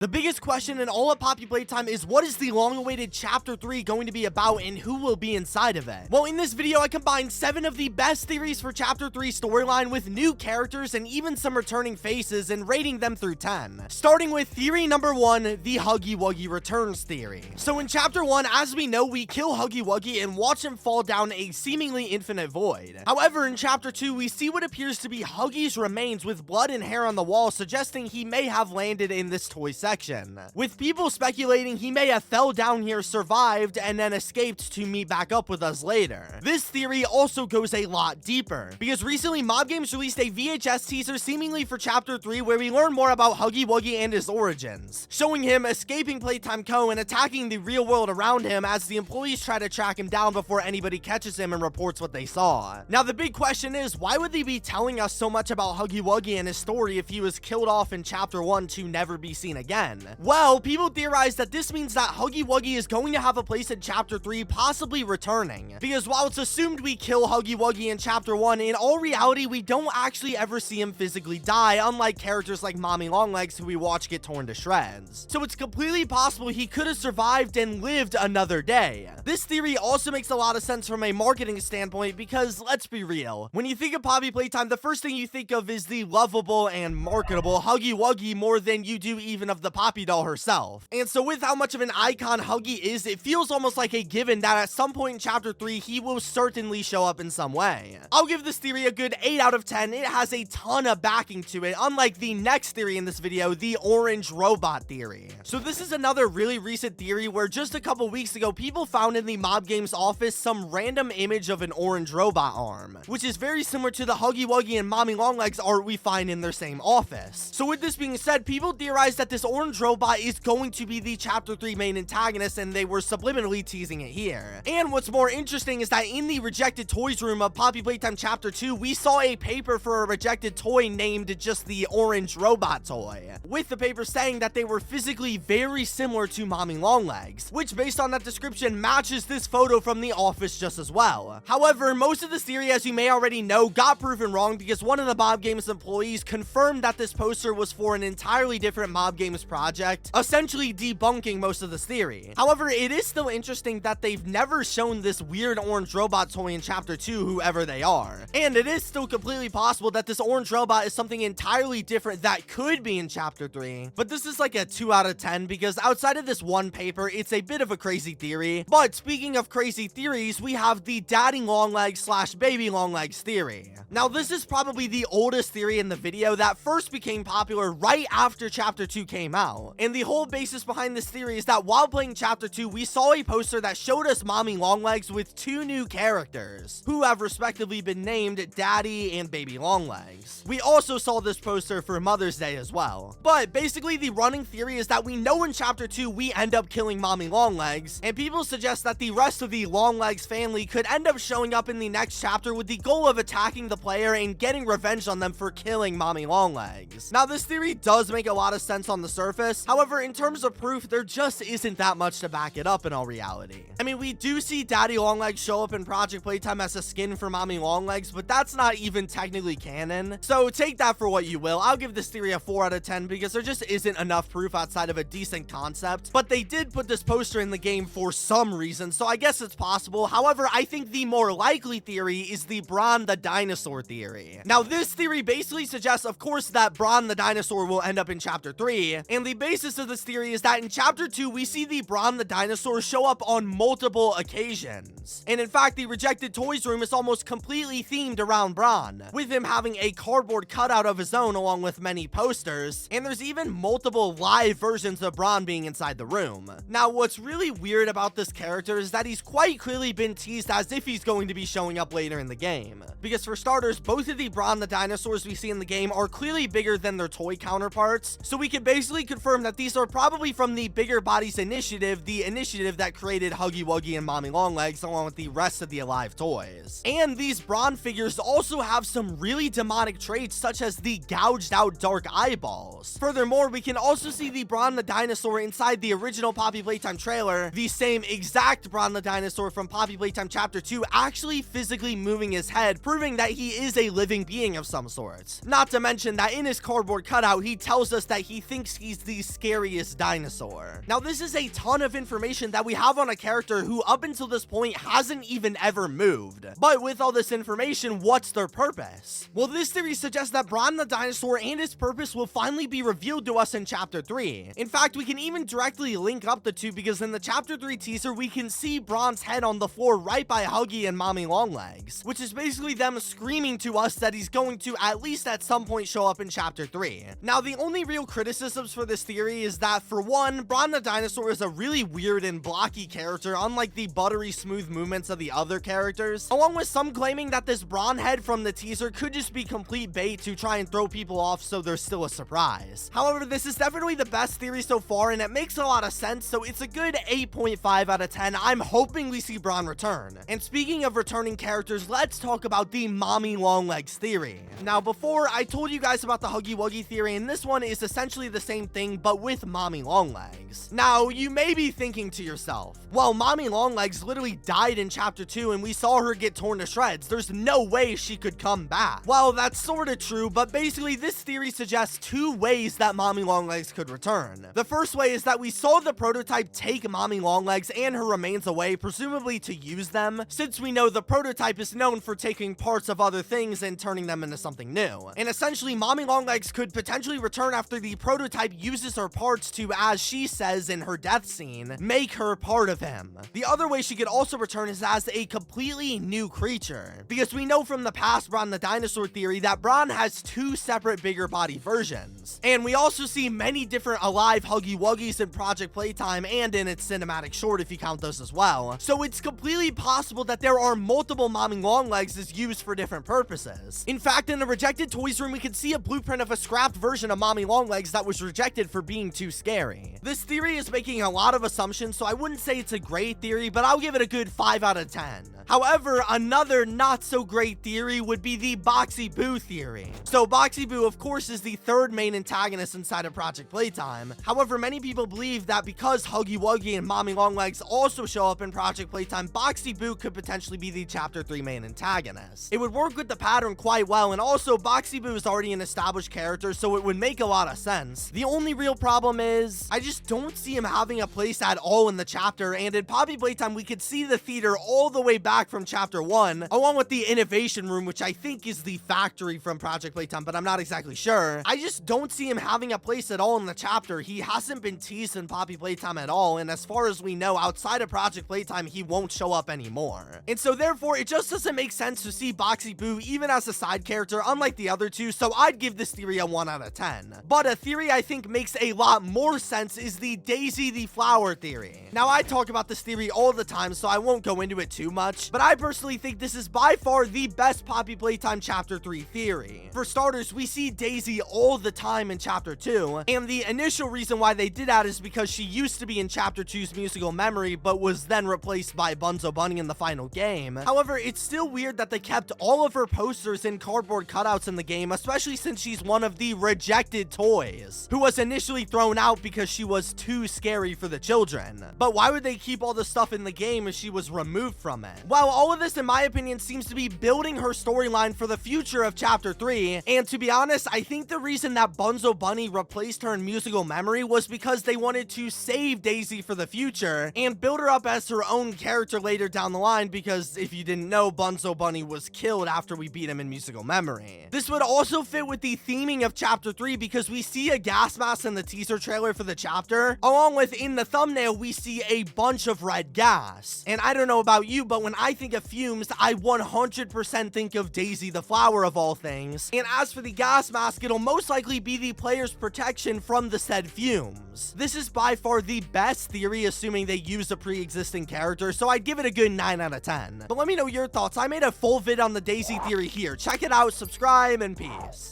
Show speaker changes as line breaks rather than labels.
The biggest question in all of Poppy Playtime is what is the long-awaited Chapter 3 going to be about and who will be inside of it? Well, in this video, I combined 7 of the best theories for Chapter 3 storyline with new characters and even some returning faces and rating them through 10. Starting with theory number 1, the Huggy Wuggy returns theory. So in Chapter 1, as we know, we kill Huggy Wuggy and watch him fall down a seemingly infinite void. However, in Chapter 2, we see what appears to be Huggy's remains with blood and hair on the wall, suggesting he may have landed in this toy section, with people speculating he may have fell down here, survived, and then escaped to meet back up with us later. This theory also goes a lot deeper, because recently Mob Games released a VHS teaser seemingly for Chapter 3 where we learn more about Huggy Wuggy and his origins, showing him escaping Playtime Co and attacking the real world around him as the employees try to track him down before anybody catches him and reports what they saw. Now the big question is, why would they be telling us so much about Huggy Wuggy and his story if he was killed off in Chapter 1 to never be seen again? Well, people theorize that this means that Huggy Wuggy is going to have a place in Chapter 3, possibly returning, because while it's assumed we kill Huggy Wuggy in Chapter 1, in all reality, we don't actually ever see him physically die, unlike characters like Mommy Longlegs who we watch get torn to shreds. So it's completely possible he could have survived and lived another day. This theory also makes a lot of sense from a marketing standpoint because, let's be real, when you think of Poppy Playtime, the first thing you think of is the lovable and marketable Huggy Wuggy more than you do even of the Poppy doll herself. And so with how much of an icon Huggy is, it feels almost like a given that at some point in Chapter 3, he will certainly show up in some way. I'll give this theory a good 8 out of 10. It has a ton of backing to it, unlike the next theory in this video, the orange robot theory. So this is another really recent theory where just a couple weeks ago, people found in the Mob Games office some random image of an orange robot arm, which is very similar to the Huggy Wuggy and Mommy Longlegs art we find in their same office. So with this being said, people theorize that this orange robot is going to be the Chapter 3 main antagonist, and they were subliminally teasing it here. And what's more interesting is that in the rejected toys room of Poppy Playtime Chapter 2, we saw a paper for a rejected toy named just the orange robot toy, with the paper saying that they were physically very similar to Mommy Longlegs, which based on that description matches this photo from the office just as well. However, most of this theory, as you may already know, got proven wrong because one of the Mob Games employees confirmed that this poster was for an entirely different Mob Games project, essentially debunking most of this theory. However, it is still interesting that they've never shown this weird orange robot toy in Chapter 2, whoever they are. And it is still completely possible that this orange robot is something entirely different that could be in Chapter 3. But this is like a 2 out of 10 because outside of this one paper, it's a bit of a crazy theory. But speaking of crazy theories, we have the daddy longlegs / baby longlegs theory. Now, this is probably the oldest theory in the video that first became popular right after Chapter 2 came out. And the whole basis behind this theory is that while playing Chapter 2, we saw a poster that showed us Mommy Longlegs with 2 new characters, who have respectively been named Daddy and Baby Longlegs. We also saw this poster for Mother's Day as well. But basically, the running theory is that we know in Chapter 2 we end up killing Mommy Longlegs, and people suggest that the rest of the Longlegs family could end up showing up in the next chapter with the goal of attacking the player and getting revenge on them for killing Mommy Longlegs. Now, this theory does make a lot of sense on the surface. However, in terms of proof, there just isn't that much to back it up in all reality. I mean, we do see Daddy Longlegs show up in Project Playtime as a skin for Mommy Longlegs, but that's not even technically canon. So take that for what you will. I'll give this theory a 4 out of 10 because there just isn't enough proof outside of a decent concept. But they did put this poster in the game for some reason, so I guess it's possible. However, I think the more likely theory is the Bron the Dinosaur theory. Now, this theory basically suggests, of course, that Bron the Dinosaur will end up in Chapter 3, and the basis of this theory is that in Chapter 2, we see the Bron the Dinosaur show up on multiple occasions. And in fact, the rejected toys room is almost completely themed around Bron, with him having a cardboard cutout of his own along with many posters, and there's even multiple live versions of Bron being inside the room. Now, what's really weird about this character is that he's quite clearly been teased as if he's going to be showing up later in the game. Because for starters, both of the Bron the Dinosaurs we see in the game are clearly bigger than their toy counterparts, so we can basically confirm that these are probably from the Bigger Bodies Initiative, the initiative that created Huggy Wuggy and Mommy Longlegs along with the rest of the alive toys. And these Bron figures also have some really demonic traits such as the gouged out dark eyeballs. Furthermore, we can also see the Bron the Dinosaur inside the original Poppy Playtime trailer, the same exact Bron the Dinosaur from Poppy Playtime Chapter 2 actually physically moving his head, proving that he is a living being of some sort. Not to mention that in his cardboard cutout, he tells us that he thinks he he's the scariest dinosaur. Now, this is a ton of information that we have on a character who up until this point hasn't even ever moved. But with all this information, what's their purpose? Well, this theory suggests that Bron the dinosaur and his purpose will finally be revealed to us in chapter 3. In fact, we can even directly link up the two because in the chapter 3 teaser, we can see Bron's head on the floor right by Huggy and Mommy Longlegs, which is basically them screaming to us that he's going to at least at some point show up in chapter 3. Now, the only real criticisms for this theory is that, for one, Bron the dinosaur is a really weird and blocky character, unlike the buttery smooth movements of the other characters, along with some claiming that this Bron head from the teaser could just be complete bait to try and throw people off so there's still a surprise. However, this is definitely the best theory so far, and it makes a lot of sense, so it's a good 8.5 out of 10. I'm hoping we see Bron return. And speaking of returning characters, let's talk about the Mommy Longlegs theory. Now, before, I told you guys about the Huggy Wuggy theory, and this one is essentially the same thing, but with Mommy Longlegs. Now, you may be thinking to yourself, well, Mommy Longlegs literally died in chapter 2, and we saw her get torn to shreds. There's no way she could come back. Well, that's sort of true, but basically this theory suggests two ways that Mommy Longlegs could return. The first way is that we saw the prototype take Mommy Longlegs and her remains away, presumably to use them, since we know the prototype is known for taking parts of other things and turning them into something new. And essentially, Mommy Longlegs could potentially return after the prototype uses her parts to, as she says in her death scene, make her part of him. The other way she could also return is as a completely new creature, because we know from the past Bron the dinosaur theory that Bron has two separate bigger body versions. And we also see many different alive Huggy Wuggys in Project Playtime and in its cinematic short if you count those as well. So it's completely possible that there are multiple Mommy Longlegs used for different purposes. In fact, in the rejected toys room, we can see a blueprint of a scrapped version of Mommy Longlegs that was rejected for being too scary. This theory is making a lot of assumptions, so I wouldn't say it's a great theory, but I'll give it a good 5 out of 10. However, another not so great theory would be the Boxy Boo Theory. So Boxy Boo, of course, is the third main antagonist inside of Project Playtime. However, many people believe that because Huggy Wuggy and Mommy Longlegs also show up in Project Playtime, Boxy Boo could potentially be the chapter 3 main antagonist. It would work with the pattern quite well, and also Boxy Boo is already an established character, so it would make a lot of sense. The only real problem is, I just don't see him having a place at all in the chapter, and in Poppy Playtime, we could see the theater all the way back from chapter 1, along with the innovation room, which I think is the factory from Project Playtime, but I'm not exactly sure. I just don't see him having a place at all in the chapter. He hasn't been teased in Poppy Playtime at all, and as far as we know, outside of Project Playtime, he won't show up anymore. And so therefore, it just doesn't make sense to see Boxy Boo even as a side character, unlike the other two, so I'd give this theory a 1 out of 10. But a theory I think makes a lot more sense is the Daisy the Flower theory. Now, I talk about this theory all the time, so I won't go into it too much, but I personally think this is by far the best Poppy Playtime Chapter 3 theory. For starters, we see Daisy all the time in Chapter 2, and the initial reason why they did that is because she used to be in Chapter 2's musical memory, but was then replaced by Bunzo Bunny in the final game. However, it's still weird that they kept all of her posters in cardboard cutouts in the game, especially since she's one of the rejected toys, who was initially thrown out because she was too scary for the children. But why would they keep all the stuff in the game if she was removed from it? Well, all of this, in my opinion, seems to be building her storyline for the future of Chapter 3, and to be honest, I think the reason that Bunzo Bunny replaced her in musical memory was because they wanted to save Daisy for the future and build her up as her own character later down the line, because if you didn't know, Bunzo Bunny was killed after we beat him in musical memory. This would also fit with the theming of Chapter 3 because we see a gas mask in the teaser trailer for the chapter, along with in the thumbnail we see a bunch of red gas. And I don't know about you, but when I think of fumes, I 100% think of Daisy the Flower of all things. And as for the gas mask, it'll most likely be the player's protection from the said fumes. This is by far the best theory, assuming they use a pre-existing character, so I'd give it a good 9 out of 10. But let me know your thoughts. I made a full vid on the Daisy theory here. Check it out, subscribe, and peace.